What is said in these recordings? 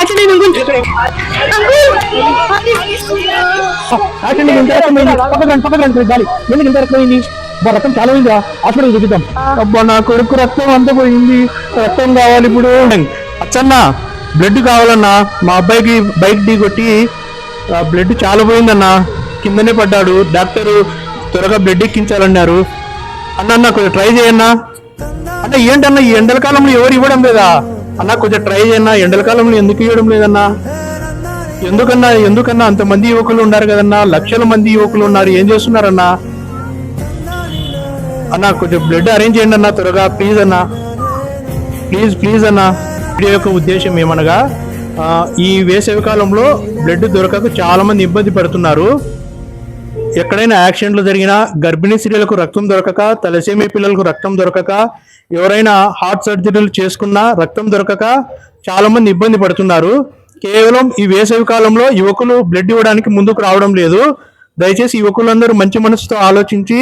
accident uncle గాలి ఎందుకు ఇంత రక్తం అయింది రక్తం చాలా అయిందా హాస్పిటల్ చూపిద్దాం అబ్బా నా కొడుకు రక్తం అంతా పోయింది రక్తం కావాలి ఇప్పుడు అచ్చన్న బ్లడ్ కావాలన్నా మా అబ్బాయికి బైక్ ఢీ కొట్టి బ్లడ్ చాలా పోయిందన్నా కిందనే పడ్డాడు డాక్టరు త్వరగా బ్లడ్ ఎక్కించాలన్నారు అన్న కొంచెం ట్రై చేయన్నా అన్న ఏంటన్నా ఈ ఎండల కాలంలో ఎవరు ఇవ్వడం లేదా అన్న కొంచెం ట్రై చేయన్నా ఎండల కాలంలో ఎందుకు ఇవ్వడం లేదన్నా ఎందుకన్నా అంతమంది యువకులు ఉన్నారు కదన్నా లక్షల మంది యువకులు ఉన్నారు ఏం చేస్తున్నారన్నా అన్న కొంచెం బ్లడ్ అరేంజ్ చేయండి అన్న త్వరగా ప్లీజ్ అన్నా ప్లీజ్ అన్నా వీడియో యొక్క ఉద్దేశం ఏమనగా ఈ వేసవి కాలంలో బ్లడ్ దొరకక చాలా మంది ఇబ్బంది పడుతున్నారు ఎక్కడైనా యాక్సిడెంట్లు జరిగినా గర్భిణీ స్త్రీలకు రక్తం దొరకక తలసేమియా పిల్లలకు రక్తం దొరకక ఎవరైనా హార్ట్ సర్జరీలు చేసుకున్నా రక్తం దొరకక చాలా మంది ఇబ్బంది పడుతున్నారు కేవలం ఈ వేసవి కాలంలో యువకులు బ్లడ్ ఇవ్వడానికి ముందుకు రావడం లేదు దయచేసి యువకులందరూ మంచి మనసుతో ఆలోచించి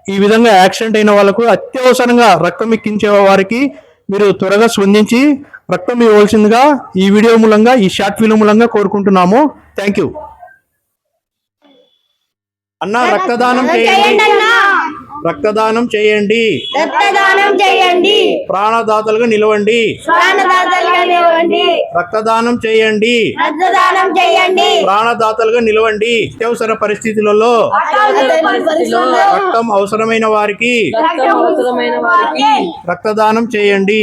ఈ విధంగా యాక్సిడెంట్ అయిన వాళ్ళకు అత్యవసరంగా రక్తం ఎక్కించే వారికి మీరు త్వరగా స్పందించి రక్తం ఇవ్వాల్సిందిగా ఈ వీడియో మూలంగా ఈ షార్ట్ ఫిల్మ్ మూలంగా కోరుకుంటున్నాము థ్యాంక్ యూ అన్న రక్తదానం చేయండి ప్రాణదాతలుగా నిలవండి రక్తదానం చేయండి ప్రాణదాతలుగా నిలవండి అత్యవసర పరిస్థితులలో రక్తం అవసరమైన వారికి రక్తదానం చేయండి